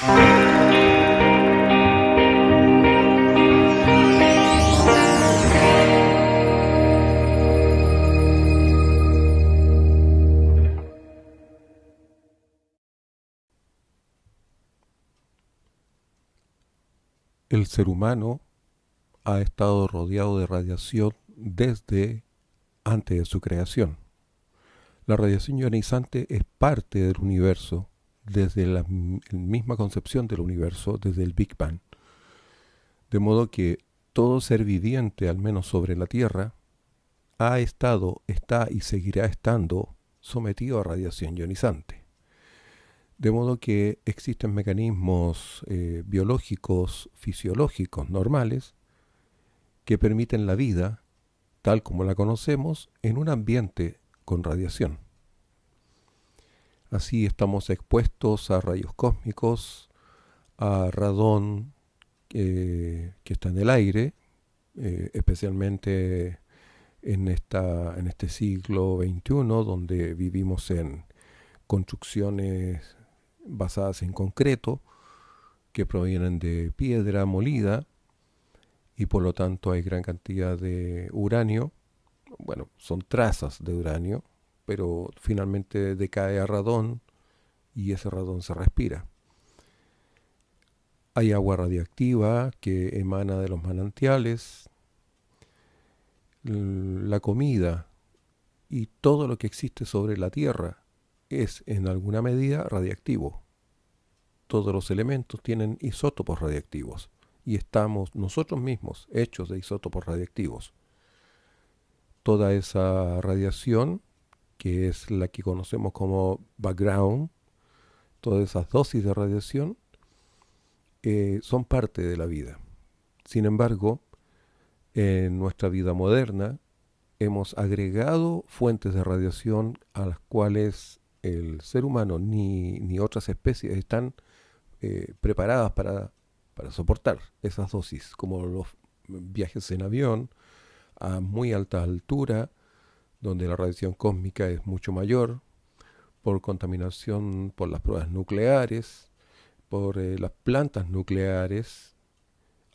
El ser humano ha estado rodeado de radiación desde antes de su creación. La radiación ionizante es parte del universo desde la misma concepción del universo, desde el Big Bang. De modo que todo ser viviente, al menos sobre la Tierra, ha estado, está y seguirá estando sometido a radiación ionizante. De modo que existen mecanismos biológicos, fisiológicos, normales, que permiten la vida, tal como la conocemos, en un ambiente con radiación. Así estamos expuestos a rayos cósmicos, a radón que está en el aire, especialmente en este siglo XXI, donde vivimos en construcciones basadas en concreto, que provienen de piedra molida, y por lo tanto hay gran cantidad de uranio. Bueno, son trazas de uranio, pero finalmente decae a radón y ese radón se respira. Hay agua radiactiva que emana de los manantiales, la comida y todo lo que existe sobre la Tierra es en alguna medida radiactivo. Todos los elementos tienen isótopos radiactivos y estamos nosotros mismos hechos de isótopos radiactivos. Toda esa radiación, que es la que conocemos como background, todas esas dosis de radiación, son parte de la vida. Sin embargo, en nuestra vida moderna hemos agregado fuentes de radiación a las cuales el ser humano ni otras especies están preparadas para soportar esas dosis, como los viajes en avión a muy alta altura, donde la radiación cósmica es mucho mayor, por contaminación por las pruebas nucleares, por las plantas nucleares,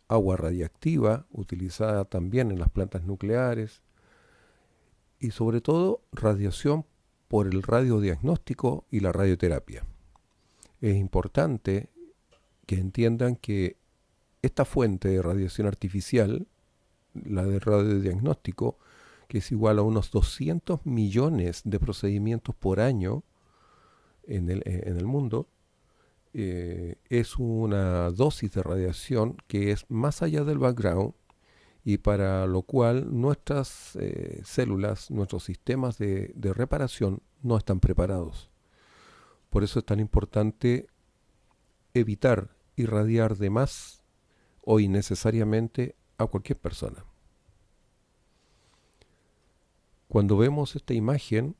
agua radiactiva utilizada también en las plantas nucleares y sobre todo radiación por el radiodiagnóstico y la radioterapia. Es importante que entiendan que esta fuente de radiación artificial, la de radiodiagnóstico, que es igual a unos 200 millones de procedimientos por año en el mundo, es una dosis de radiación que es más allá del background y para lo cual nuestras células, nuestros sistemas de reparación no están preparados. Por eso es tan importante evitar irradiar de más o innecesariamente a cualquier persona. Cuando vemos esta imagen,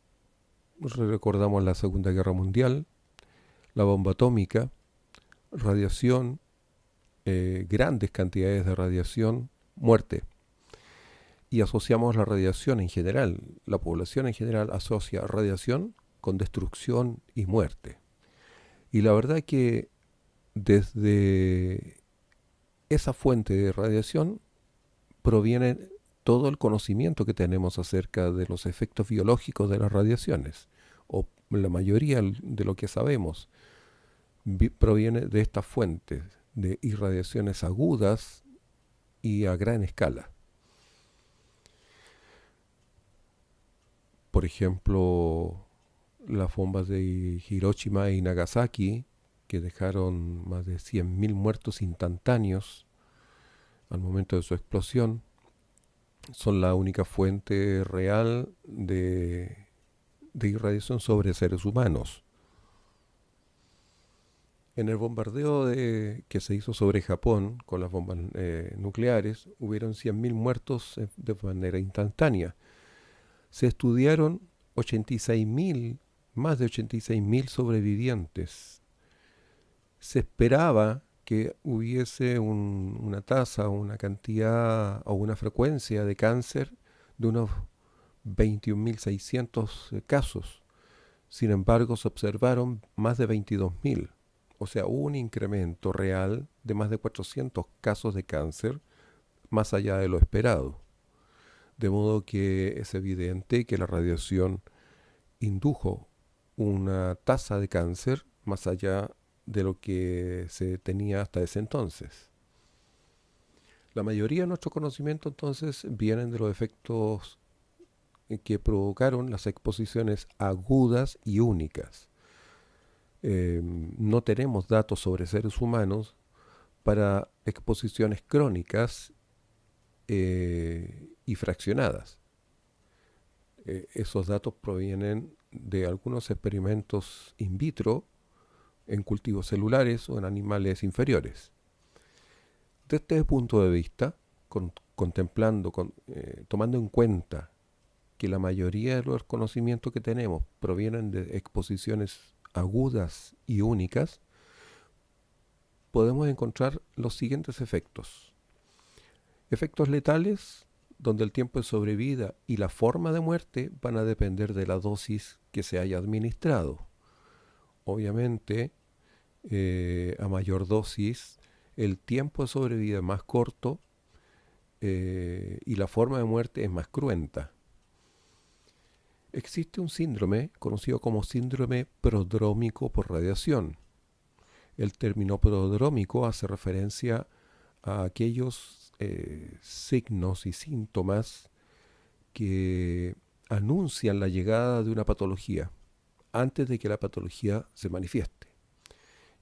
recordamos la Segunda Guerra Mundial, la bomba atómica, radiación, grandes cantidades de radiación, muerte. Y asociamos la radiación en general, la población en general asocia radiación con destrucción y muerte. Y la verdad que desde esa fuente de radiación proviene todo el conocimiento que tenemos acerca de los efectos biológicos de las radiaciones, o la mayoría de lo que sabemos proviene de estas fuentes de irradiaciones agudas y a gran escala. Por ejemplo, las bombas de Hiroshima y Nagasaki, que dejaron más de 100.000 muertos instantáneos al momento de su explosión, son la única fuente real de irradiación sobre seres humanos. En el bombardeo que se hizo sobre Japón con las bombas nucleares, hubieron 100.000 muertos de manera instantánea. Se estudiaron 86.000, más de 86.000 sobrevivientes. Se esperaba que hubiese una tasa, una cantidad o una frecuencia de cáncer de unos 21.600 casos. Sin embargo, se observaron más de 22.000. O sea, hubo un incremento real de más de 400 casos de cáncer más allá de lo esperado. De modo que es evidente que la radiación indujo una tasa de cáncer más allá de lo que se tenía hasta ese entonces. La mayoría de nuestro conocimiento entonces vienen de los efectos que provocaron las exposiciones agudas y únicas. No tenemos datos sobre seres humanos para exposiciones crónicas y fraccionadas. Esos datos provienen de algunos experimentos in vitro en cultivos celulares o en animales inferiores. Desde este punto de vista, tomando en cuenta que la mayoría de los conocimientos que tenemos provienen de exposiciones agudas y únicas, podemos encontrar los siguientes efectos. Efectos letales, donde el tiempo de sobrevida y la forma de muerte van a depender de la dosis que se haya administrado. Obviamente, a mayor dosis, el tiempo de sobrevida es más corto y la forma de muerte es más cruenta. Existe un síndrome conocido como síndrome prodrómico por radiación. El término prodrómico hace referencia a aquellos signos y síntomas que anuncian la llegada de una patología antes de que la patología se manifieste.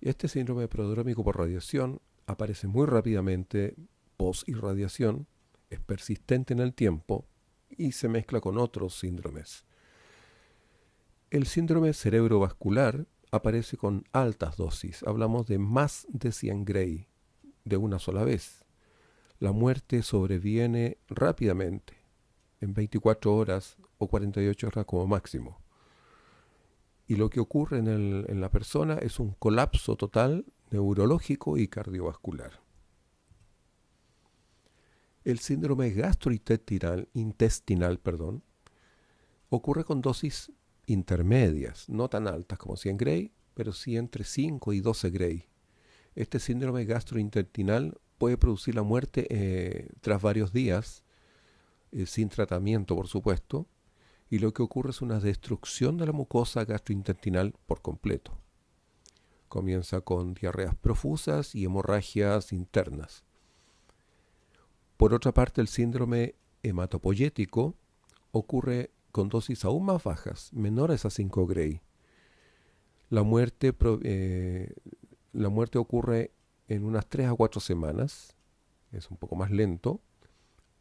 Este síndrome prodrómico por radiación aparece muy rápidamente post-irradiación, es persistente en el tiempo y se mezcla con otros síndromes. El síndrome cerebrovascular aparece con altas dosis, hablamos de más de 100 Gray de una sola vez. La muerte sobreviene rápidamente, en 24 horas o 48 horas como máximo. Y lo que ocurre en la persona es un colapso total neurológico y cardiovascular. El síndrome gastrointestinal, ocurre con dosis intermedias, no tan altas como 100 Gray, pero sí entre 5 y 12 Gray. Este síndrome gastrointestinal puede producir la muerte tras varios días, sin tratamiento, por supuesto, y lo que ocurre es una destrucción de la mucosa gastrointestinal por completo. Comienza con diarreas profusas y hemorragias internas. Por otra parte, el síndrome hematopoyético ocurre con dosis aún más bajas, menores a 5 Gray. La muerte ocurre en unas 3 a 4 semanas, es un poco más lento,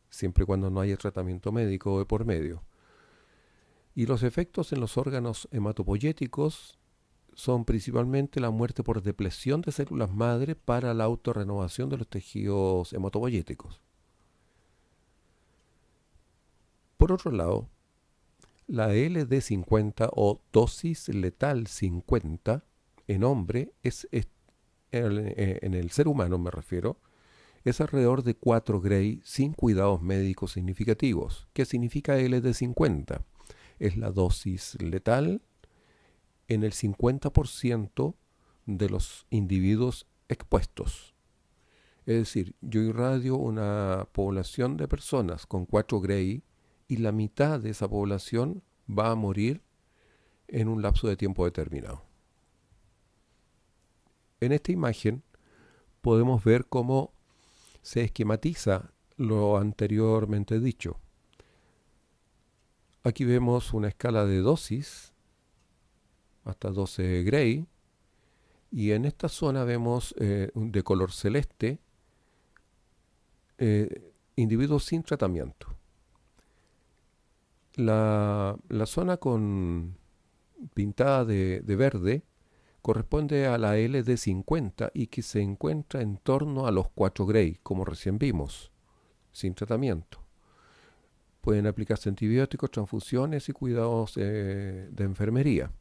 siempre y cuando no haya tratamiento médico de por medio. Y los efectos en los órganos hematopoyéticos son principalmente la muerte por depresión de células madre para la autorrenovación de los tejidos hematopoyéticos. Por otro lado, la LD50 o dosis letal 50 en hombre en el ser humano me refiero, es alrededor de 4 Gray sin cuidados médicos significativos. ¿Qué significa LD50? Es la dosis letal en el 50% de los individuos expuestos. Es decir, yo irradio una población de personas con 4 Gray y la mitad de esa población va a morir en un lapso de tiempo determinado. En esta imagen podemos ver cómo se esquematiza lo anteriormente dicho. Aquí vemos una escala de dosis hasta 12 Gray y en esta zona vemos de color celeste individuos sin tratamiento. La zona pintada de verde corresponde a la LD50 y que se encuentra en torno a los 4 Gray, como recién vimos, sin tratamiento. Pueden aplicarse antibióticos, transfusiones y cuidados de enfermería.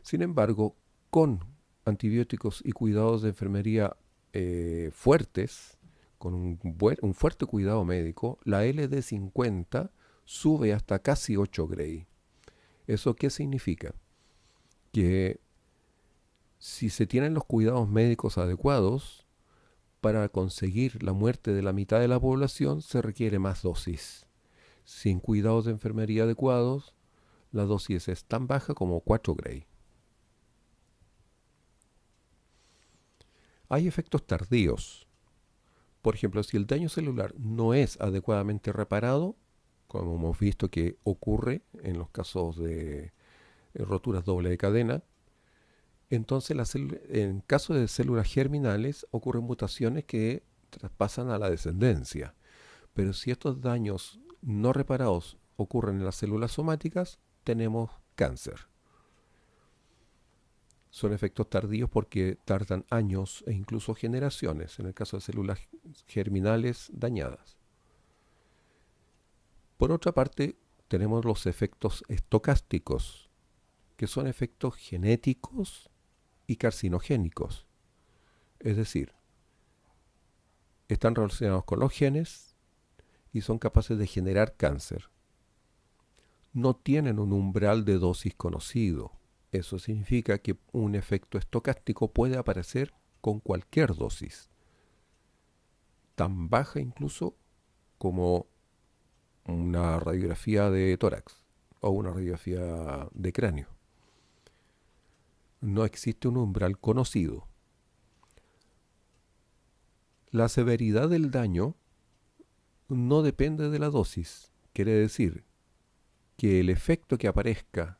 Sin embargo, con antibióticos y cuidados de enfermería fuertes, con un fuerte cuidado médico, la LD50 sube hasta casi 8 Gray. ¿Eso qué significa? Que Si se tienen los cuidados médicos adecuados, para conseguir la muerte de la mitad de la población se requiere más dosis. Sin cuidados de enfermería adecuados, la dosis es tan baja como 4 Gray. Hay efectos tardíos. Por ejemplo, si el daño celular no es adecuadamente reparado, como hemos visto que ocurre en los casos de roturas doble de cadena, entonces en caso de células germinales ocurren mutaciones que traspasan a la descendencia. Pero si estos daños no reparados ocurren en las células somáticas, tenemos cáncer. Son efectos tardíos porque tardan años e incluso generaciones en el caso de células germinales dañadas. Por otra parte, tenemos los efectos estocásticos, que son efectos genéticos y carcinogénicos. Es decir, están relacionados con los genes y son capaces de generar cáncer. No tienen un umbral de dosis conocido. Eso significa que un efecto estocástico puede aparecer con cualquier dosis, tan baja incluso como una radiografía de tórax o una radiografía de cráneo. No existe un umbral conocido. La severidad del daño no depende de la dosis. Quiere decir que el efecto que aparezca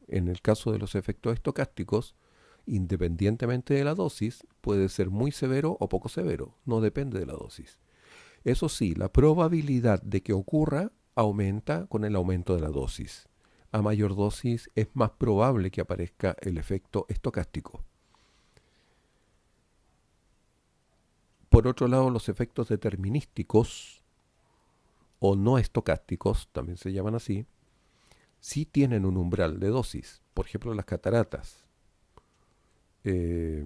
en el caso de los efectos estocásticos, independientemente de la dosis, puede ser muy severo o poco severo. No depende de la dosis. Eso sí, la probabilidad de que ocurra aumenta con el aumento de la dosis. A mayor dosis es más probable que aparezca el efecto estocástico. Por otro lado, los efectos determinísticos o no estocásticos, también se llaman así, sí tienen un umbral de dosis. Por ejemplo, las cataratas. Se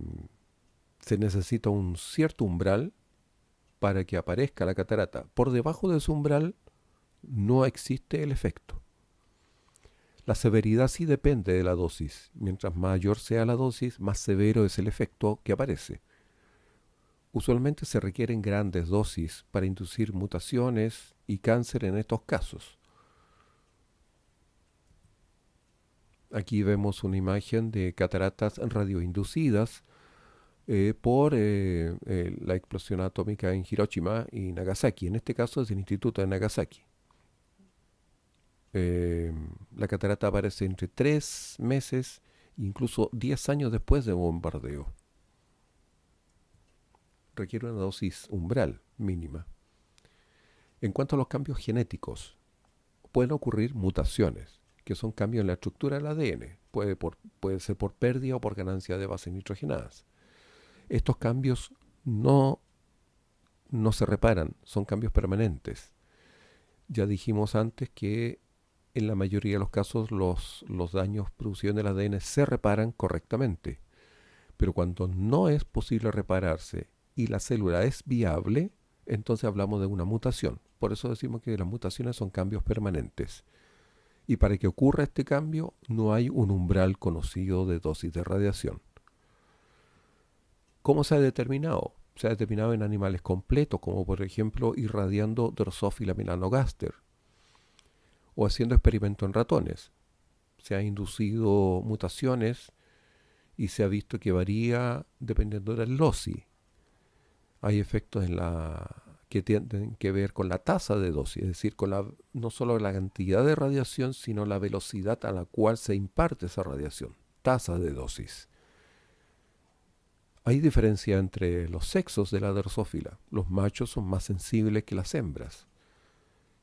necesita un cierto umbral para que aparezca la catarata. Por debajo de ese umbral no existe el efecto. La severidad sí depende de la dosis. Mientras mayor sea la dosis, más severo es el efecto que aparece. Usualmente se requieren grandes dosis para inducir mutaciones y cáncer en estos casos. Aquí vemos una imagen de cataratas radioinducidas por la explosión atómica en Hiroshima y Nagasaki. En este caso es el Instituto de Nagasaki. La catarata aparece entre 3 meses e incluso 10 años después del bombardeo. Requiere una dosis umbral mínima. En cuanto a los cambios genéticos, pueden ocurrir mutaciones, que son cambios en la estructura del ADN. Puede ser por pérdida o por ganancia de bases nitrogenadas. Estos cambios no se reparan, son cambios permanentes. Ya dijimos antes que en la mayoría de los casos los daños producidos en el ADN se reparan correctamente. Pero cuando no es posible repararse y la célula es viable, entonces hablamos de una mutación. Por eso decimos que las mutaciones son cambios permanentes. Y para que ocurra este cambio, no hay un umbral conocido de dosis de radiación. ¿Cómo se ha determinado? Se ha determinado en animales completos, como por ejemplo irradiando Drosophila melanogaster, o haciendo experimentos en ratones. Se han inducido mutaciones y se ha visto que varía dependiendo del LOCI. Hay efectos que tienen que ver con la tasa de dosis, es decir, no solo la cantidad de radiación, sino la velocidad a la cual se imparte esa radiación, tasa de dosis. Hay diferencia entre los sexos de la Drosophila. Los machos son más sensibles que las hembras.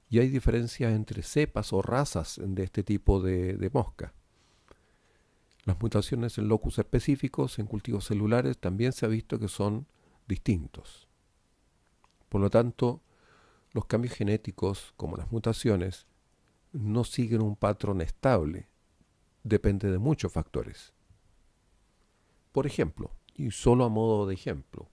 Y hay diferencias entre cepas o razas de este tipo de mosca. Las mutaciones en locus específicos en cultivos celulares también se ha visto que son distintos. Por lo tanto, los cambios genéticos, como las mutaciones, no siguen un patrón estable. Depende de muchos factores. Por ejemplo, y solo a modo de ejemplo,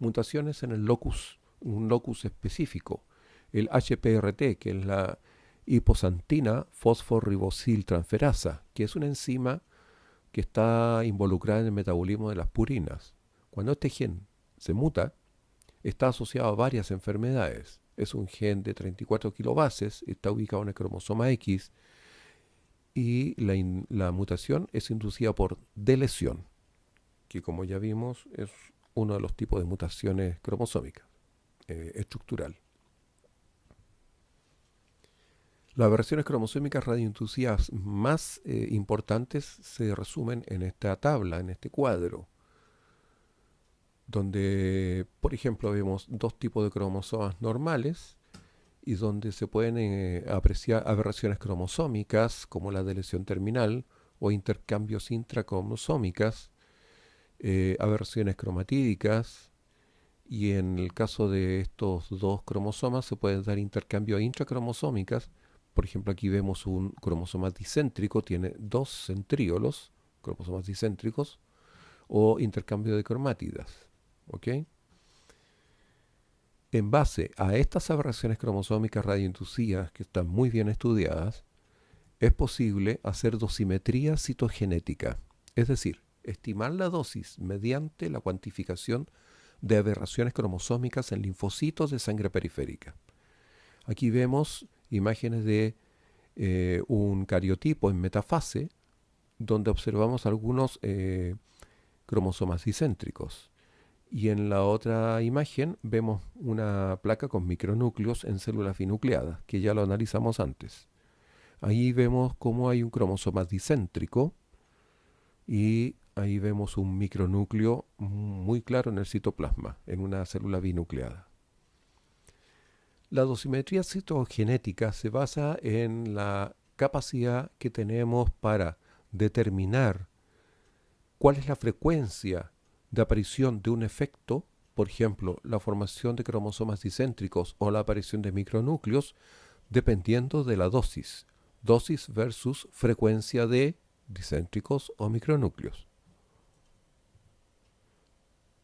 mutaciones en un locus específico, el HPRT, que es la hiposantina fosforibosiltransferasa, que es una enzima que está involucrada en el metabolismo de las purinas. Cuando este gen se muta, está asociado a varias enfermedades. Es un gen de 34 kilobases, está ubicado en el cromosoma X y la mutación es inducida por delesión, que como ya vimos es uno de los tipos de mutaciones cromosómicas, estructural. Las aberraciones cromosómicas radioinducidas más importantes se resumen en esta tabla, en este cuadro, donde, por ejemplo, vemos dos tipos de cromosomas normales y donde se pueden apreciar aberraciones cromosómicas como la delesión terminal o intercambios intracromosómicas, aberraciones cromatídicas, y en el caso de estos dos cromosomas se pueden dar intercambios intracromosómicas. Por ejemplo, aquí vemos un cromosoma dicéntrico, tiene dos centríolos, cromosomas dicéntricos, o intercambio de cromátidas. ¿Ok? En base a estas aberraciones cromosómicas radioinducidas, que están muy bien estudiadas, es posible hacer dosimetría citogenética, es decir, estimar la dosis mediante la cuantificación de aberraciones cromosómicas en linfocitos de sangre periférica. Aquí vemos imágenes de un cariotipo en metafase, donde observamos algunos cromosomas dicéntricos. Y en la otra imagen vemos una placa con micronúcleos en células binucleadas, que ya lo analizamos antes. Ahí vemos cómo hay un cromosoma dicéntrico y ahí vemos un micronúcleo muy claro en el citoplasma, en una célula binucleada. La dosimetría citogenética se basa en la capacidad que tenemos para determinar cuál es la frecuencia de aparición de un efecto, por ejemplo, la formación de cromosomas dicéntricos o la aparición de micronúcleos, dependiendo de la dosis versus frecuencia de dicéntricos o micronúcleos.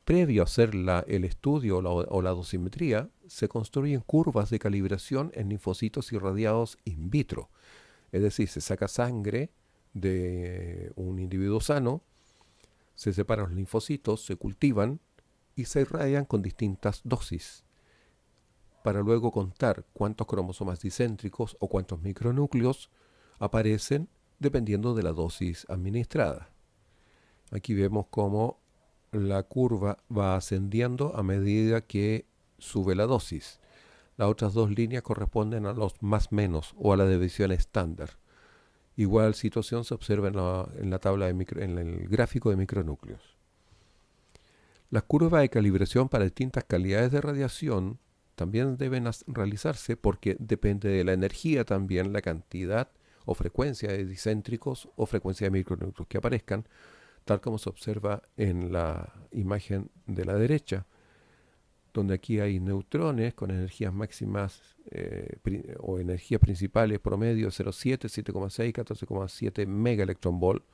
Previo a hacer el estudio o la dosimetría, se construyen curvas de calibración en linfocitos irradiados in vitro. Es decir, se saca sangre de un individuo sano, se separan los linfocitos, se cultivan y se irradian con distintas dosis, para luego contar cuántos cromosomas dicéntricos o cuántos micronúcleos aparecen dependiendo de la dosis administrada. Aquí vemos cómo la curva va ascendiendo a medida que sube la dosis. Las otras dos líneas corresponden a los más menos o a la división estándar. Igual situación se observa en la tabla en el gráfico de micronúcleos. Las curvas de calibración para distintas calidades de radiación también deben realizarse porque depende de la energía también la cantidad o frecuencia de dicéntricos o frecuencia de micronúcleos que aparezcan, tal como se observa en la imagen de la derecha, donde aquí hay neutrones con energías máximas o energías principales promedio 0,7, 7,6, 14,7 megaelectronvolt,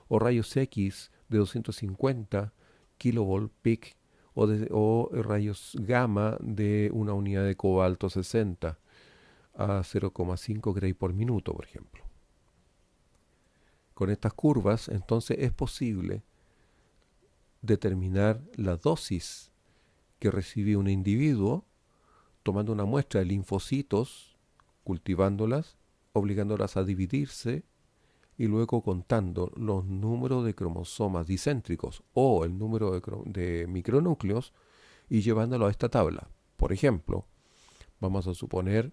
o rayos X de 250 kilovolt peak, o rayos gamma de una unidad de cobalto 60 a 0,5 gray por minuto, por ejemplo. Con estas curvas, entonces, es posible determinar la dosis que recibe un individuo tomando una muestra de linfocitos, cultivándolas, obligándolas a dividirse y luego contando los números de cromosomas dicéntricos o el número de micronúcleos y llevándolo a esta tabla. Por ejemplo, vamos a suponer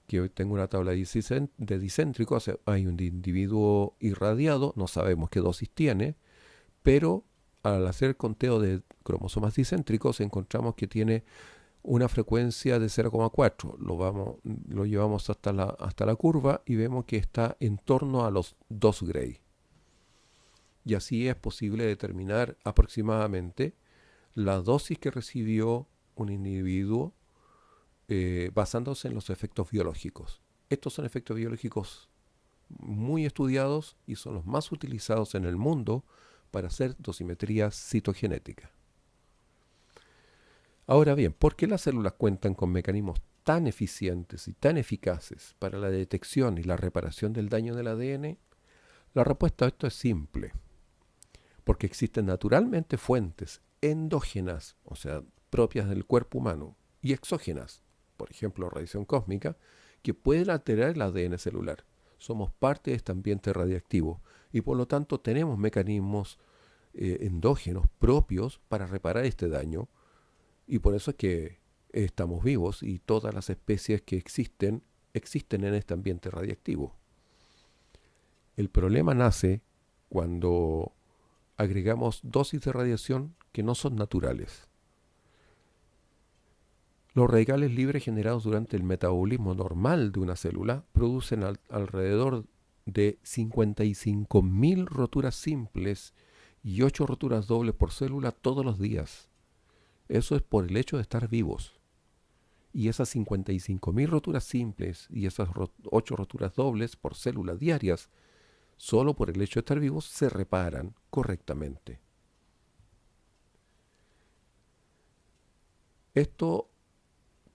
que hoy tengo una tabla de dicéntricos, hay un individuo irradiado, no sabemos qué dosis tiene, pero al hacer conteo de cromosomas dicéntricos encontramos que tiene una frecuencia de 0,4. Lo llevamos hasta la curva y vemos que está en torno a los 2 gray. Y así es posible determinar aproximadamente la dosis que recibió un individuo basándose en los efectos biológicos. Estos son efectos biológicos muy estudiados y son los más utilizados en el mundo para hacer dosimetría citogenética. Ahora bien, ¿por qué las células cuentan con mecanismos tan eficientes y tan eficaces para la detección y la reparación del daño del ADN? La respuesta a esto es simple. porque existen naturalmente fuentes endógenas, o sea, propias del cuerpo humano, y exógenas, por ejemplo, radiación cósmica, que pueden alterar el ADN celular. Somos parte de este ambiente radiactivo y por lo tanto tenemos mecanismos endógenos propios para reparar este daño, y por eso es que estamos vivos y todas las especies que existen en este ambiente radiactivo. El problema nace cuando agregamos dosis de radiación que no son naturales. Los radicales libres generados durante el metabolismo normal de una célula producen alrededor de 55.000 roturas simples y 8 roturas dobles por célula todos los días. Eso es por el hecho de estar vivos. Y esas 55.000 roturas simples y esas 8 roturas dobles por célula diarias, solo por el hecho de estar vivos, se reparan correctamente. Todos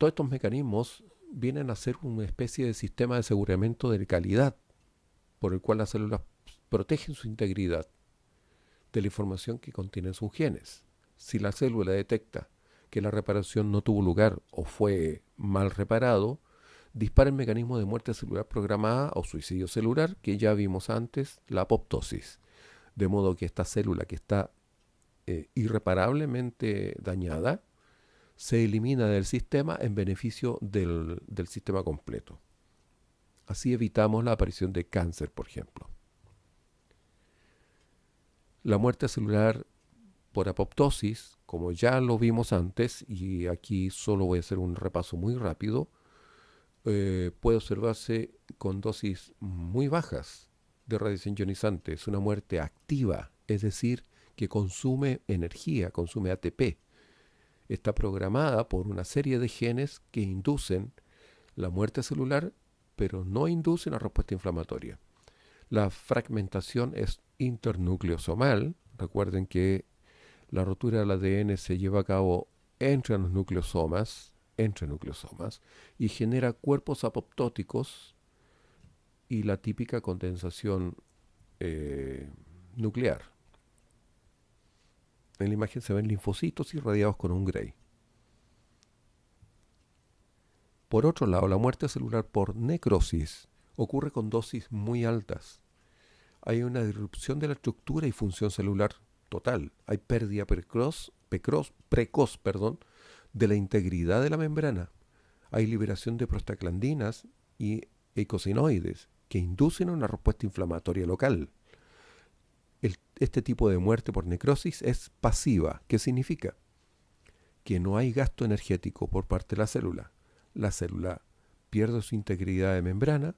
estos mecanismos vienen a ser una especie de sistema de aseguramiento de calidad, por el cual las células protegen su integridad de la información que contienen sus genes. Si la célula detecta que la reparación no tuvo lugar o fue mal reparado, dispara el mecanismo de muerte celular programada o suicidio celular que ya vimos antes, la apoptosis. De modo que esta célula que está irreparablemente dañada se elimina del sistema en beneficio del sistema completo. Así evitamos la aparición de cáncer, por ejemplo. La muerte celular por apoptosis, como ya lo vimos antes, y aquí solo voy a hacer un repaso muy rápido, puede observarse con dosis muy bajas de radiación ionizante. Es una muerte activa, es decir, que consume energía, consume ATP. Está programada por una serie de genes que inducen la muerte celular, pero no inducen la respuesta inflamatoria. La fragmentación es internucleosomal. Recuerden que la rotura del ADN se lleva a cabo entre los nucleosomas, y genera cuerpos apoptóticos y la típica condensación nuclear. En la imagen se ven linfocitos irradiados con un Gray. Por otro lado, la muerte celular por necrosis ocurre con dosis muy altas. Hay una disrupción de la estructura y función celular total. Hay pérdida precoz de la integridad de la membrana. Hay liberación de prostaglandinas y eicosinoides que inducen una respuesta inflamatoria local. Este tipo de muerte por necrosis es pasiva. ¿Qué significa? Que no hay gasto energético por parte de la célula. La célula pierde su integridad de membrana,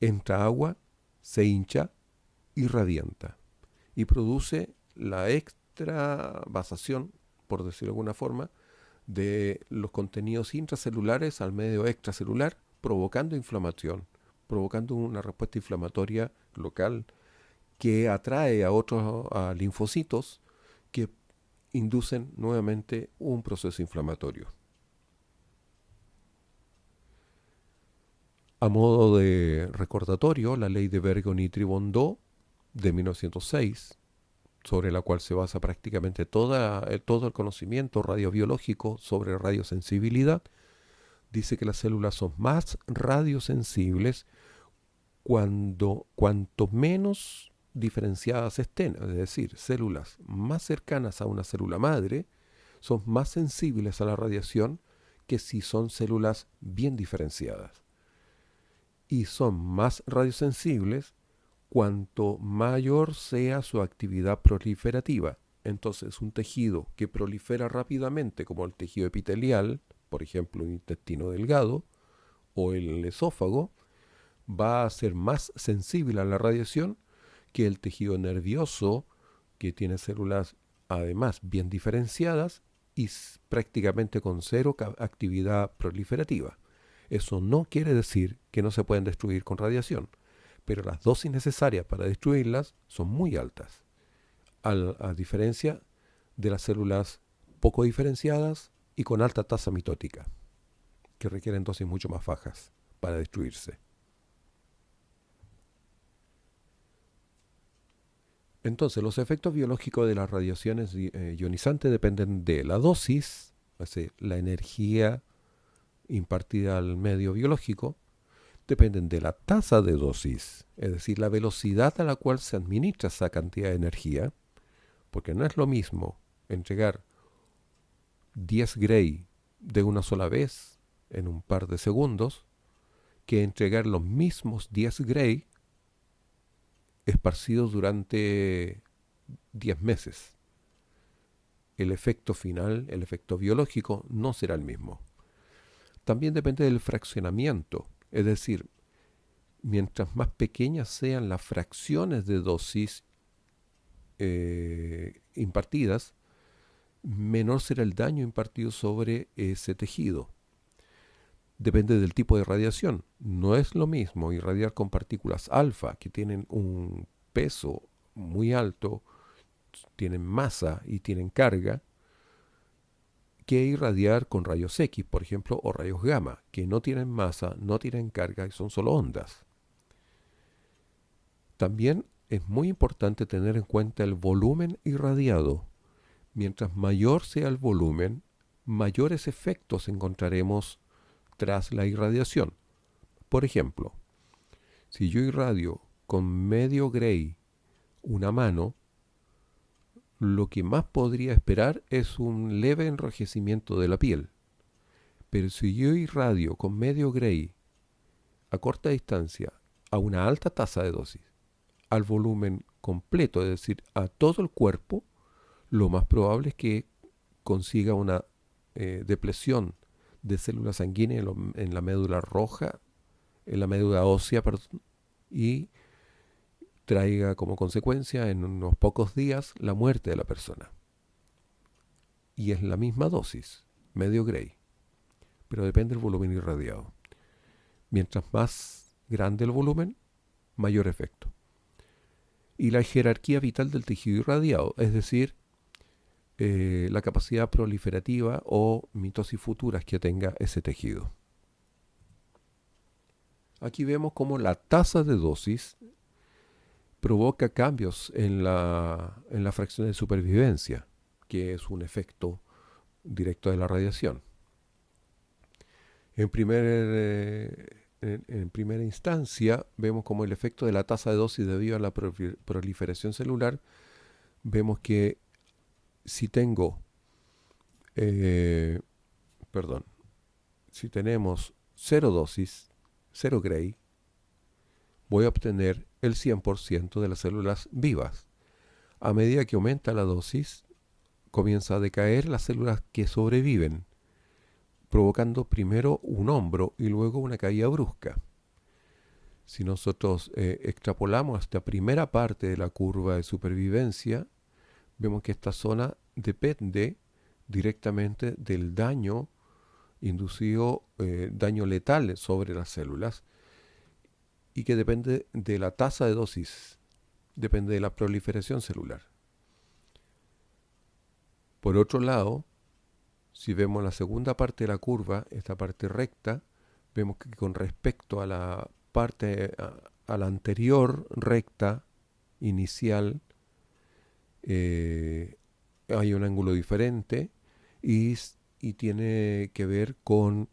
entra agua, se hincha y radianta. Y produce la extravasación, por decirlo de alguna forma, de los contenidos intracelulares al medio extracelular, provocando inflamación, provocando una respuesta inflamatoria local que atrae a linfocitos que inducen nuevamente un proceso inflamatorio. A modo de recordatorio, la ley de Bergoni-Tribondeau de 1906, sobre la cual se basa prácticamente todo el conocimiento radiobiológico sobre radiosensibilidad, dice que las células son más radiosensibles cuanto menos diferenciadas estén, es decir, células más cercanas a una célula madre son más sensibles a la radiación que si son células bien diferenciadas. Y son más radiosensibles cuanto mayor sea su actividad proliferativa. Entonces, un tejido que prolifera rápidamente, como el tejido epitelial, por ejemplo, un intestino delgado o el esófago, va a ser más sensible a la radiación que el tejido nervioso, que tiene células además bien diferenciadas y prácticamente con cero actividad proliferativa. Eso no quiere decir que no se pueden destruir con radiación, pero las dosis necesarias para destruirlas son muy altas, a diferencia de las células poco diferenciadas y con alta tasa mitótica, que requieren dosis mucho más bajas para destruirse. Entonces, los efectos biológicos de las radiaciones ionizantes dependen de la dosis, es decir, la energía impartida al medio biológico, dependen de la tasa de dosis, es decir, la velocidad a la cual se administra esa cantidad de energía, porque no es lo mismo entregar 10 Gray de una sola vez en un par de segundos que entregar los mismos 10 Gray esparcidos durante 10 meses. El efecto final, el efecto biológico, no será el mismo. También depende del fraccionamiento, es decir, mientras más pequeñas sean las fracciones de dosis impartidas, menor será el daño impartido sobre ese tejido. Depende del tipo de radiación. No es lo mismo irradiar con partículas alfa, que tienen un peso muy alto, tienen masa y tienen carga, que irradiar con rayos X, por ejemplo, o rayos gamma, que no tienen masa, no tienen carga y son solo ondas. También es muy importante tener en cuenta el volumen irradiado. Mientras mayor sea el volumen, mayores efectos encontraremos tras la irradiación. Por ejemplo, si yo irradio con medio Gray una mano, lo que más podría esperar es un leve enrojecimiento de la piel. Pero si yo irradio con medio Gray a corta distancia, a una alta tasa de dosis, al volumen completo, es decir, a todo el cuerpo, lo más probable es que consiga una depresión de células sanguíneas en la médula roja, en la médula ósea, perdón, y traiga como consecuencia en unos pocos días la muerte de la persona. Y es la misma dosis, medio Gray, pero depende del volumen irradiado. Mientras más grande el volumen, mayor efecto. Y la jerarquía vital del tejido irradiado, es decir, la capacidad proliferativa o mitosis futuras que tenga ese tejido. Aquí vemos cómo la tasa de dosis provoca cambios en la fracción de supervivencia, que es un efecto directo de la radiación. En primera instancia, vemos como el efecto de la tasa de dosis debido a la proliferación celular, vemos que si tengo, si tenemos cero dosis, cero Gray, voy a obtener el 100% de las células vivas. A medida que aumenta la dosis, comienza a decaer las células que sobreviven, provocando primero un hombro y luego una caída brusca. Si nosotros extrapolamos esta primera parte de la curva de supervivencia, vemos que esta zona depende directamente del daño inducido, daño letal sobre las células, y que depende de la tasa de dosis, depende de la proliferación celular. Por otro lado, si vemos la segunda parte de la curva, esta parte recta, vemos que con respecto a la parte, a la anterior recta inicial, hay un ángulo diferente y tiene que ver con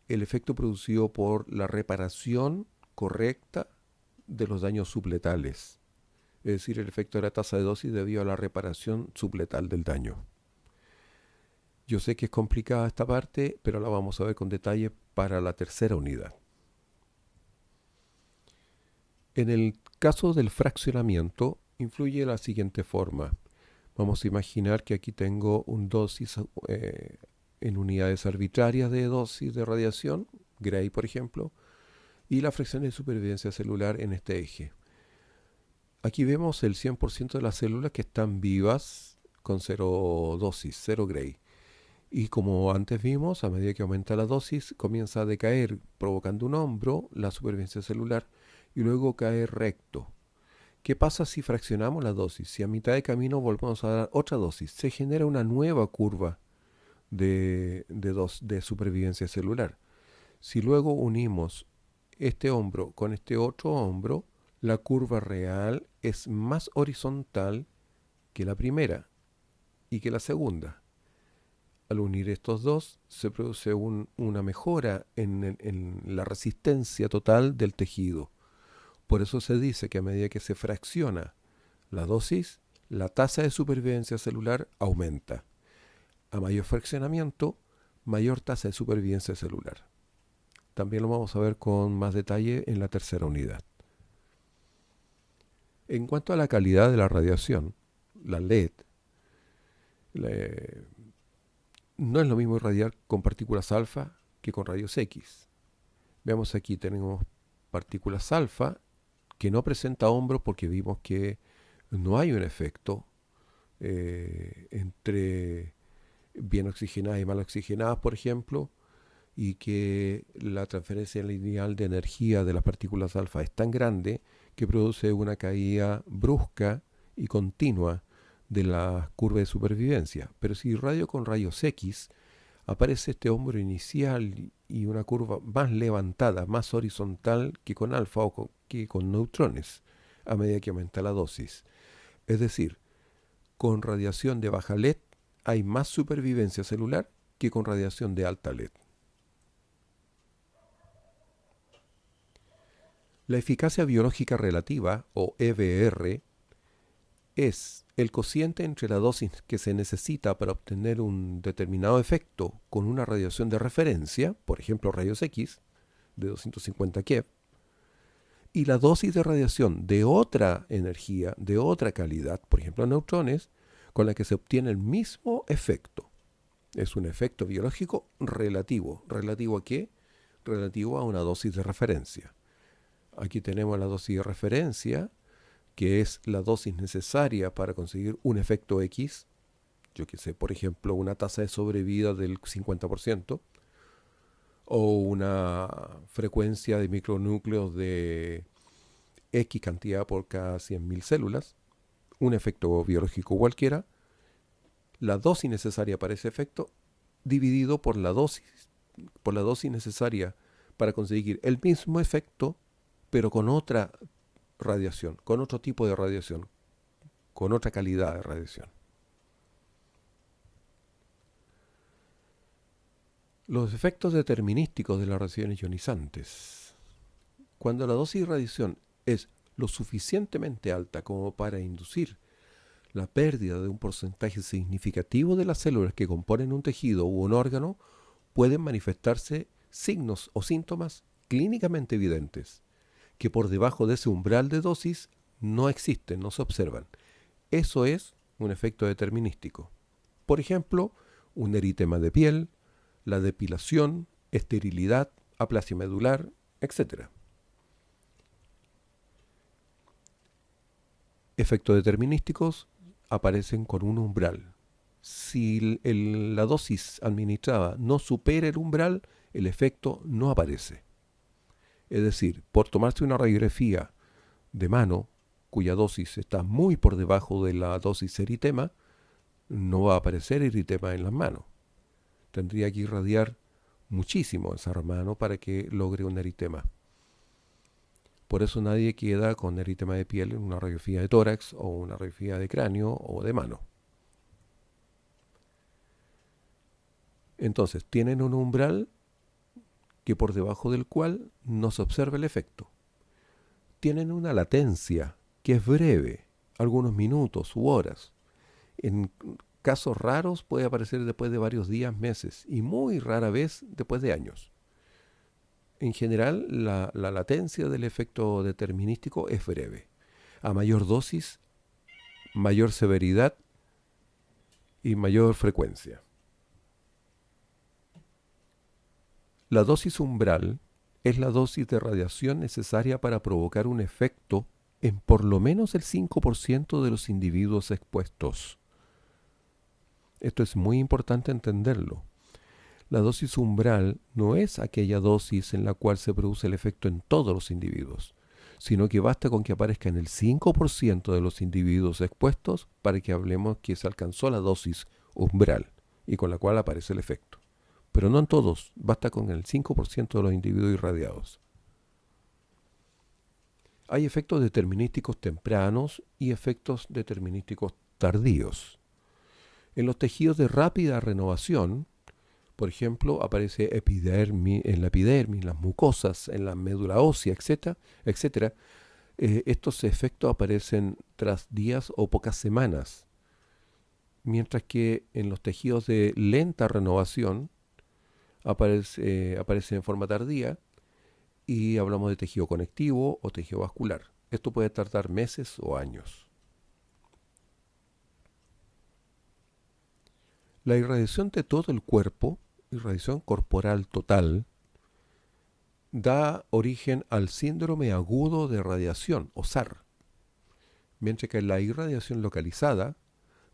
el efecto producido por la reparación correcta de los daños subletales, es decir, el efecto de la tasa de dosis debido a la reparación subletal del daño. Yo sé que es complicada esta parte, pero la vamos a ver con detalle para la tercera unidad. En el caso del fraccionamiento, influye de la siguiente forma. Vamos a imaginar que aquí tengo un dosis en unidades arbitrarias de dosis de radiación, Gray por ejemplo, y la fracción de supervivencia celular en este eje. Aquí vemos el 100% de las células que están vivas con cero dosis, cero Gray. Y como antes vimos, a medida que aumenta la dosis, comienza a decaer, provocando un hombro, la supervivencia celular, y luego cae recto. ¿Qué pasa si fraccionamos la dosis? Si a mitad de camino volvemos a dar otra dosis, se genera una nueva curva de supervivencia celular. Si luego unimos este hombro con este otro hombro, La curva real es más horizontal que la primera y que la segunda. Al unir estos dos se produce una mejora en la resistencia total del tejido. Por eso se dice que a medida que se fracciona la dosis, la tasa de supervivencia celular aumenta. A mayor fraccionamiento, mayor tasa de supervivencia celular. También lo vamos a ver con más detalle en la tercera unidad. En cuanto a la calidad de la radiación, la LED, no es lo mismo irradiar con partículas alfa que con rayos X. Veamos aquí, tenemos partículas alfa que no presenta hombros porque vimos que no hay un efecto entre bien oxigenadas y mal oxigenadas, por ejemplo, y que la transferencia lineal de energía de las partículas alfa es tan grande que produce una caída brusca y continua de la curva de supervivencia. Pero si irradio con rayos X, aparece este hombro inicial y una curva más levantada, más horizontal que con alfa o que con neutrones, a medida que aumenta la dosis. Es decir, con radiación de baja LED hay más supervivencia celular que con radiación de alta LED. La eficacia biológica relativa, o EBR, es el cociente entre la dosis que se necesita para obtener un determinado efecto con una radiación de referencia, por ejemplo rayos X, de 250 keV, y la dosis de radiación de otra energía, de otra calidad, por ejemplo neutrones, con la que se obtiene el mismo efecto. Es un efecto biológico relativo. ¿Relativo a qué? Relativo a una dosis de referencia. Aquí tenemos la dosis de referencia, que es la dosis necesaria para conseguir un efecto X. Yo que sé, por ejemplo, una tasa de sobrevida del 50%, o una frecuencia de micronúcleos de X cantidad por cada 100.000 células, un efecto biológico cualquiera, la dosis necesaria para ese efecto dividido por la dosis necesaria para conseguir el mismo efecto, pero con otra radiación, con otro tipo de radiación, con otra calidad de radiación. Los efectos determinísticos de las radiaciones ionizantes. Cuando la dosis de radiación es lo suficientemente alta como para inducir la pérdida de un porcentaje significativo de las células que componen un tejido u un órgano, pueden manifestarse signos o síntomas clínicamente evidentes, que por debajo de ese umbral de dosis no existen, no se observan. Eso es un efecto determinístico. Por ejemplo, un eritema de piel, la depilación, esterilidad, aplasia medular, etc. Efectos determinísticos aparecen con un umbral. Si la dosis administrada no supera el umbral, el efecto no aparece. Es decir, por tomarse una radiografía de mano, cuya dosis está muy por debajo de la dosis eritema, no va a aparecer eritema en las manos. Tendría que irradiar muchísimo esa mano para que logre un eritema. Por eso nadie queda con eritema de piel en una radiografía de tórax o una radiografía de cráneo o de mano. Entonces, tienen un umbral que por debajo del cual no se observa el efecto. Tienen una latencia que es breve, algunos minutos u horas. En casos raros puede aparecer después de varios días, meses, y muy rara vez después de años. En general, la latencia del efecto determinístico es breve. A mayor dosis, mayor severidad y mayor frecuencia. La dosis umbral es la dosis de radiación necesaria para provocar un efecto en por lo menos el 5% de los individuos expuestos. Esto es muy importante entenderlo. La dosis umbral no es aquella dosis en la cual se produce el efecto en todos los individuos, sino que basta con que aparezca en el 5% de los individuos expuestos para que hablemos que se alcanzó la dosis umbral y con la cual aparece el efecto. Pero no en todos, basta con el 5% de los individuos irradiados. Hay efectos determinísticos tempranos y efectos determinísticos tardíos. En los tejidos de rápida renovación, por ejemplo, aparece en la epidermis, las mucosas, en la médula ósea, etcétera. Estos efectos aparecen tras días o pocas semanas, mientras que en los tejidos de lenta renovación aparece en forma tardía y hablamos de tejido conectivo o tejido vascular. Esto puede tardar meses o años. La irradiación de todo el cuerpo, irradiación corporal total, da origen al síndrome agudo de radiación, o SAR, mientras que la irradiación localizada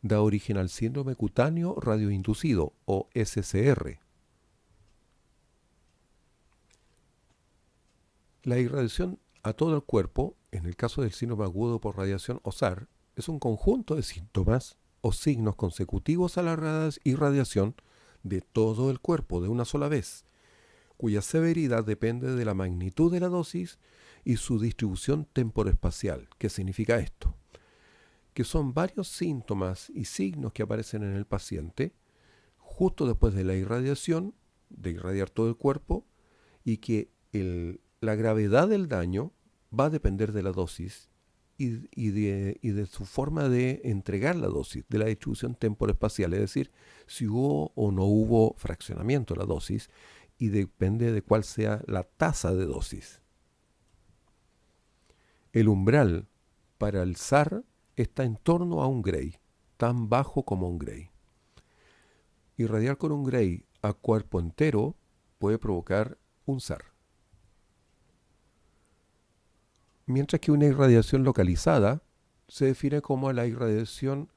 da origen al síndrome cutáneo radioinducido, o SCR. La irradiación a todo el cuerpo, en el caso del síndrome agudo por radiación, o SAR, es un conjunto de síntomas o signos consecutivos a la irradiación de todo el cuerpo de una sola vez, cuya severidad depende de la magnitud de la dosis y su distribución temporoespacial. ¿Qué significa esto? Que son varios síntomas y signos que aparecen en el paciente justo después de la irradiación, de irradiar todo el cuerpo, y que la gravedad del daño va a depender de la dosis y de su forma de entregar la dosis, de la distribución temporoespacial, es decir, si hubo o no hubo fraccionamiento de la dosis, y depende de cuál sea la tasa de dosis. El umbral para el SAR está en torno a un Gray, tan bajo como un Gray. Irradiar con un Gray a cuerpo entero puede provocar un SAR. Mientras que una irradiación localizada se define como la irradiación,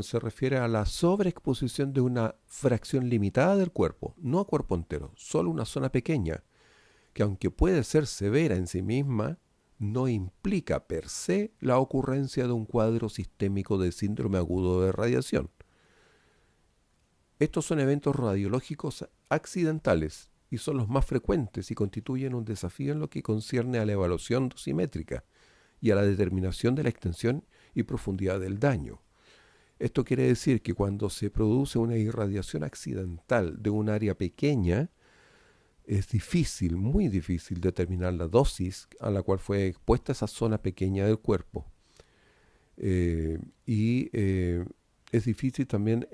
se refiere a la sobreexposición de una fracción limitada del cuerpo, no a cuerpo entero, solo una zona pequeña, que aunque puede ser severa en sí misma, no implica per se la ocurrencia de un cuadro sistémico de síndrome agudo de radiación. Estos son eventos radiológicos accidentales y son los más frecuentes y constituyen un desafío en lo que concierne a la evaluación dosimétrica y a la determinación de la extensión y profundidad del daño. Esto quiere decir que cuando se produce una irradiación accidental de un área pequeña, es difícil, muy difícil, determinar la dosis a la cual fue expuesta esa zona pequeña del cuerpo. Es difícil también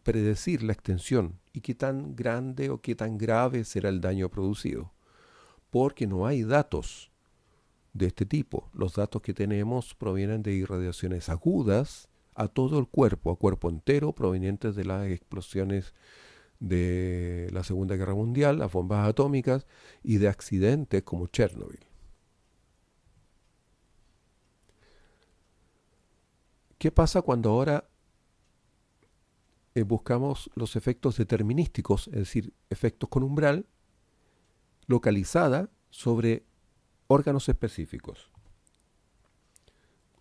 predecir la extensión y qué tan grande o qué tan grave será el daño producido, porque no hay datos de este tipo. Los datos que tenemos provienen de irradiaciones agudas a todo el cuerpo, a cuerpo entero, provenientes de las explosiones de la Segunda Guerra Mundial, las bombas atómicas y de accidentes como Chernobyl. ¿Qué pasa cuando ahora buscamos los efectos determinísticos, es decir, efectos con umbral, localizada sobre órganos específicos?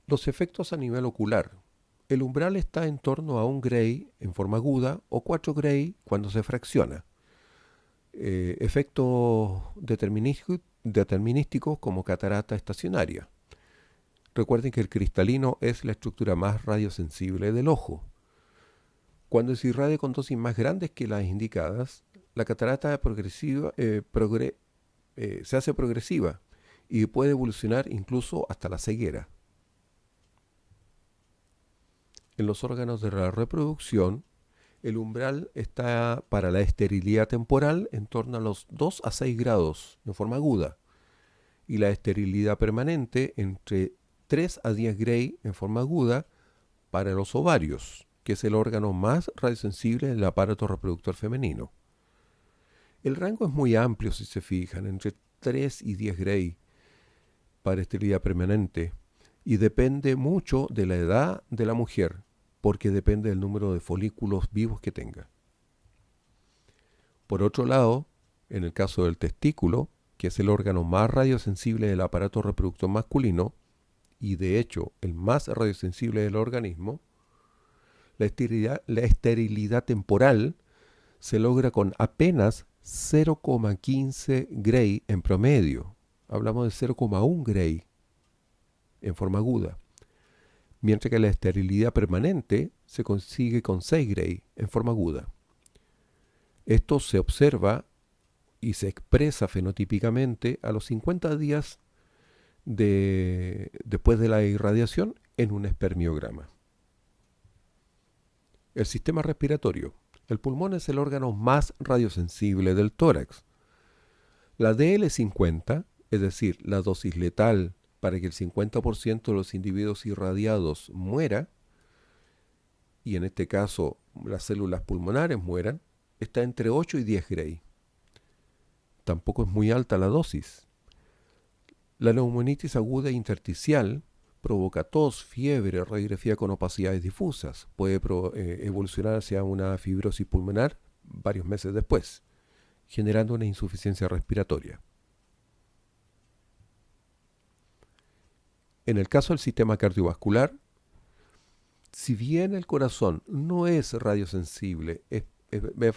Los efectos a nivel ocular. El umbral está en torno a un Gray en forma aguda o 4 Gray cuando se fracciona. Efectos determinísticos como catarata estacionaria. Recuerden que el cristalino es la estructura más radiosensible del ojo. Cuando se irradia con dosis más grandes que las indicadas, la catarata se hace progresiva y puede evolucionar incluso hasta la ceguera. En los órganos de la reproducción, el umbral está para la esterilidad temporal en torno a los 2 a 6 grados en forma aguda y la esterilidad permanente entre 3 a 10 Gray en forma aguda para los ovarios, que es el órgano más radiosensible del aparato reproductor femenino. El rango es muy amplio si se fijan, entre 3 y 10 Gray para esterilidad permanente, y depende mucho de la edad de la mujer, porque depende del número de folículos vivos que tenga. Por otro lado, en el caso del testículo, que es el órgano más radiosensible del aparato reproductor masculino, y de hecho el más radiosensible del organismo, la esterilidad temporal se logra con apenas 0,15 Gray en promedio, hablamos de 0,1 Gray en forma aguda, mientras que la esterilidad permanente se consigue con 6 Gray en forma aguda. Esto se observa y se expresa fenotípicamente a los 50 días después de la irradiación en un espermiograma. El sistema respiratorio. El pulmón es el órgano más radiosensible del tórax. La DL50, es decir, la dosis letal para que el 50% de los individuos irradiados muera, y en este caso las células pulmonares mueran, está entre 8 y 10 Gray. Tampoco es muy alta la dosis. La neumonitis aguda intersticial provoca tos, fiebre, radiografía con opacidades difusas. Puede evolucionar hacia una fibrosis pulmonar varios meses después, generando una insuficiencia respiratoria. En el caso del sistema cardiovascular, si bien el corazón no es radiosensible, es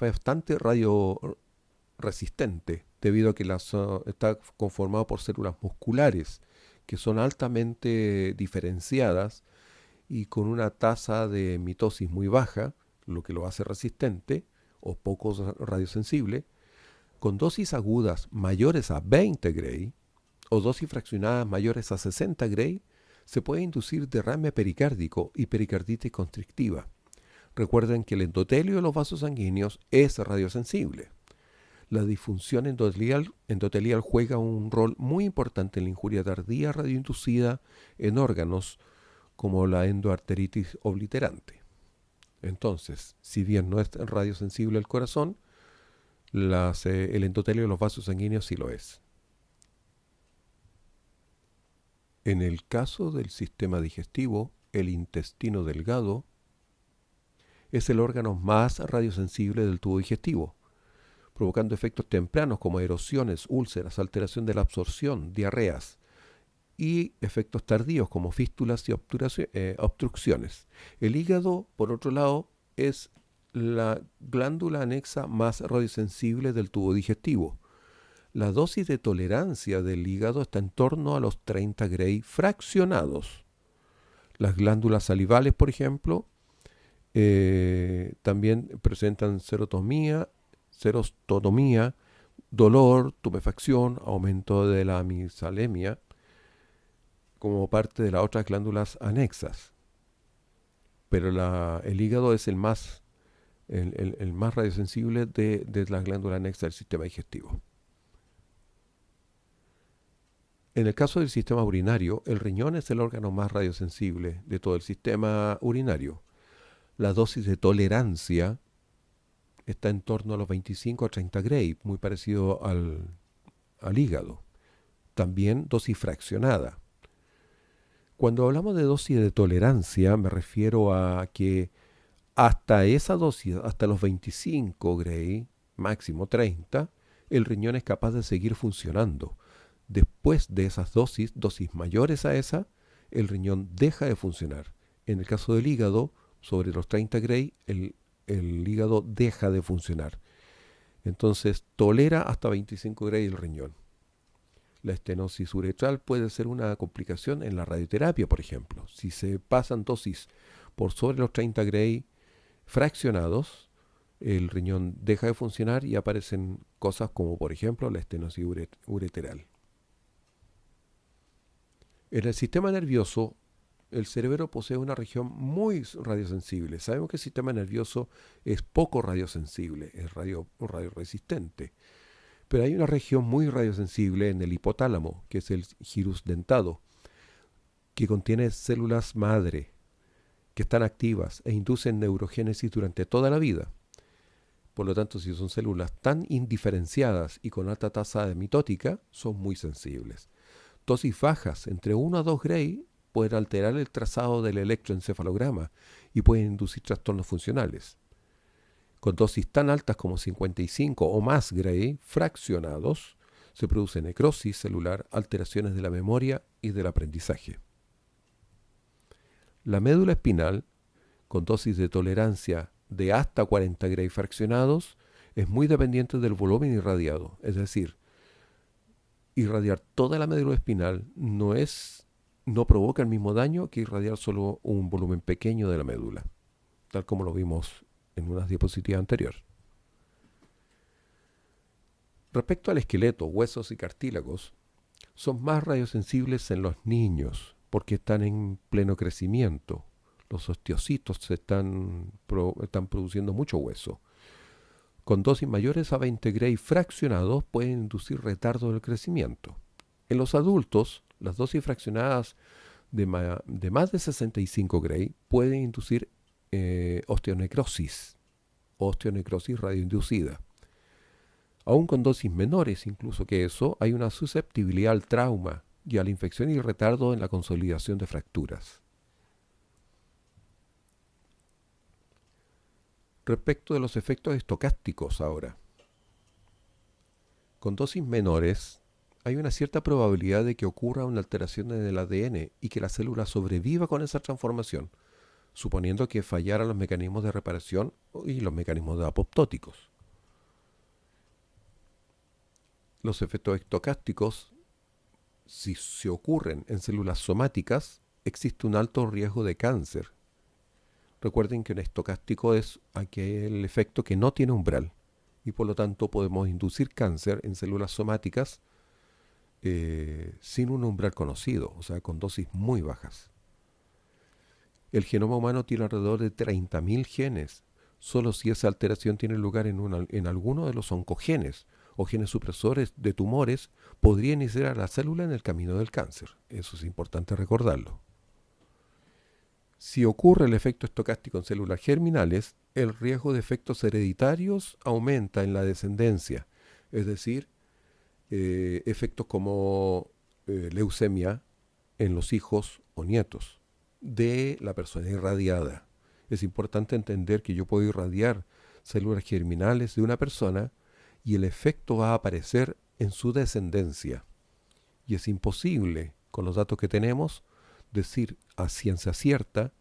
bastante radioresistente, debido a que está conformado por células musculares que son altamente diferenciadas y con una tasa de mitosis muy baja, lo que lo hace resistente o poco radiosensible. Con dosis agudas mayores a 20 Gray o dosis fraccionadas mayores a 60 Gray, se puede inducir derrame pericárdico y pericarditis constrictiva. Recuerden que el endotelio de los vasos sanguíneos es radiosensible. La disfunción endotelial juega un rol muy importante en la injuria tardía radioinducida en órganos como la endoarteritis obliterante. Entonces, si bien no es radiosensible el corazón, el endotelio de los vasos sanguíneos sí lo es. En el caso del sistema digestivo, el intestino delgado es el órgano más radiosensible del tubo digestivo, provocando efectos tempranos como erosiones, úlceras, alteración de la absorción, diarreas, y efectos tardíos como fístulas y obstrucciones. El hígado, por otro lado, es la glándula anexa más radiosensible del tubo digestivo. La dosis de tolerancia del hígado está en torno a los 30 Gray fraccionados. Las glándulas salivales, por ejemplo, también presentan serotonía, dolor, tumefacción, aumento de la amisalemia, como parte de las otras glándulas anexas. Pero el hígado es el más radiosensible de las glándulas anexas del sistema digestivo. En el caso del sistema urinario, el riñón es el órgano más radiosensible de todo el sistema urinario. La dosis de tolerancia está en torno a los 25 a 30 Gray, muy parecido al hígado. También dosis fraccionada. Cuando hablamos de dosis de tolerancia, me refiero a que hasta esa dosis, hasta los 25 Gray, máximo 30, el riñón es capaz de seguir funcionando. Después de esas dosis mayores a esa, el riñón deja de funcionar. En el caso del hígado, sobre los 30 Gray, el hígado deja de funcionar. Entonces, tolera hasta 25 Gray el riñón. La estenosis uretral puede ser una complicación en la radioterapia, por ejemplo. Si se pasan dosis por sobre los 30 Gray fraccionados, el riñón deja de funcionar y aparecen cosas como, por ejemplo, la estenosis ureteral. En el sistema nervioso, el cerebro posee una región muy radiosensible. Sabemos que el sistema nervioso es poco radiosensible, es radioresistente. Pero hay una región muy radiosensible en el hipotálamo, que es el gyrus dentado, que contiene células madre que están activas e inducen neurogénesis durante toda la vida. Por lo tanto, si son células tan indiferenciadas y con alta tasa de mitótica, son muy sensibles. Dosis bajas, entre 1 a 2 Gray, pueden alterar el trazado del electroencefalograma y pueden inducir trastornos funcionales. Con dosis tan altas como 55 o más Gray fraccionados, se produce necrosis celular, alteraciones de la memoria y del aprendizaje. La médula espinal, con dosis de tolerancia de hasta 40 Gray fraccionados, es muy dependiente del volumen irradiado, es decir, irradiar toda la médula espinal no provoca el mismo daño que irradiar solo un volumen pequeño de la médula, tal como lo vimos en unas diapositivas anteriores. Respecto al esqueleto, huesos y cartílagos, son más radiosensibles en los niños porque están en pleno crecimiento. Los osteocitos están produciendo mucho hueso. Con dosis mayores a 20 Gray fraccionados pueden inducir retardo del crecimiento. En los adultos, las dosis fraccionadas de más de 65 Gray pueden inducir osteonecrosis radioinducida. Aún con dosis menores incluso que eso, hay una susceptibilidad al trauma y a la infección y retardo en la consolidación de fracturas. Respecto de los efectos estocásticos ahora. Con dosis menores, hay una cierta probabilidad de que ocurra una alteración en el ADN y que la célula sobreviva con esa transformación, suponiendo que fallaran los mecanismos de reparación y los mecanismos apoptóticos. Los efectos estocásticos, si se ocurren en células somáticas, existe un alto riesgo de cáncer. Recuerden que un estocástico es aquel efecto que no tiene umbral y por lo tanto podemos inducir cáncer en células somáticas sin un umbral conocido, o sea, con dosis muy bajas. El genoma humano tiene alrededor de 30.000 genes. Solo si esa alteración tiene lugar en alguno de los oncogenes o genes supresores de tumores, podría iniciar a la célula en el camino del cáncer. Eso es importante recordarlo. Si ocurre el efecto estocástico en células germinales, el riesgo de efectos hereditarios aumenta en la descendencia, es decir, efectos como leucemia en los hijos o nietos de la persona irradiada. Es importante entender que yo puedo irradiar células germinales de una persona y el efecto va a aparecer en su descendencia. Y es imposible, con los datos que tenemos, decir a ciencia cierta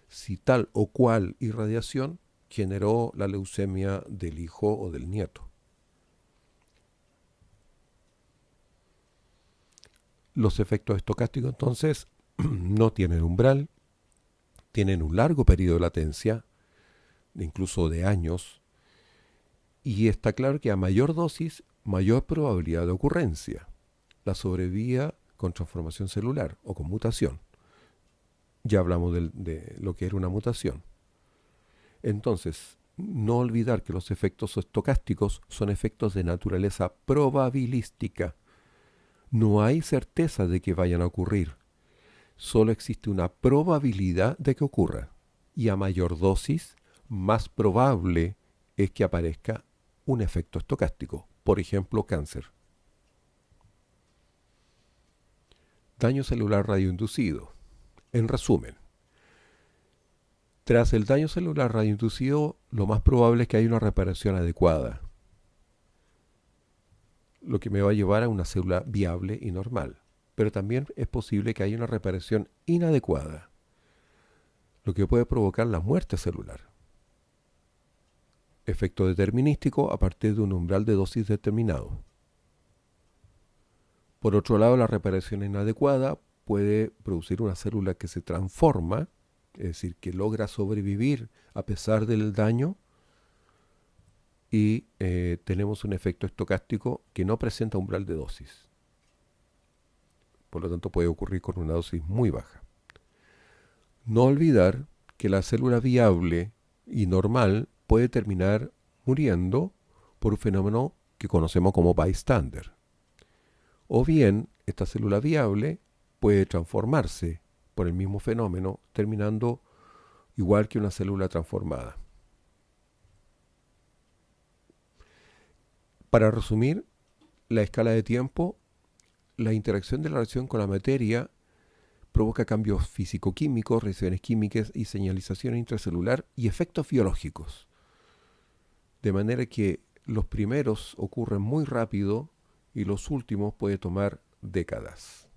si tal o cual irradiación generó la leucemia del hijo o del nieto. Los efectos estocásticos entonces no tienen umbral, tienen un largo periodo de latencia, incluso de años, y está claro que a mayor dosis, mayor probabilidad de ocurrencia. La sobrevía con transformación celular o con mutación. Ya hablamos de lo que era una mutación. Entonces, no olvidar que los efectos estocásticos son efectos de naturaleza probabilística. No hay certeza de que vayan a ocurrir. Solo existe una probabilidad de que ocurra. Y a mayor dosis, más probable es que aparezca un efecto estocástico. Por ejemplo, cáncer. Daño celular radioinducido. En resumen, tras el daño celular radioinducido, lo más probable es que haya una reparación adecuada, lo que me va a llevar a una célula viable y normal. Pero también es posible que haya una reparación inadecuada, lo que puede provocar la muerte celular. Efecto determinístico a partir de un umbral de dosis determinado. Por otro lado, la reparación inadecuada puede producir una célula que se transforma, es decir, que logra sobrevivir a pesar del daño, y tenemos un efecto estocástico que no presenta umbral de dosis. Por lo tanto, puede ocurrir con una dosis muy baja. No olvidar que la célula viable y normal puede terminar muriendo por un fenómeno que conocemos como bystander. O bien, esta célula viable puede transformarse por el mismo fenómeno, terminando igual que una célula transformada. Para resumir la escala de tiempo, la interacción de la reacción con la materia provoca cambios físico-químicos, reacciones químicas y señalización intracelular y efectos biológicos. De manera que los primeros ocurren muy rápido y los últimos puede tomar décadas.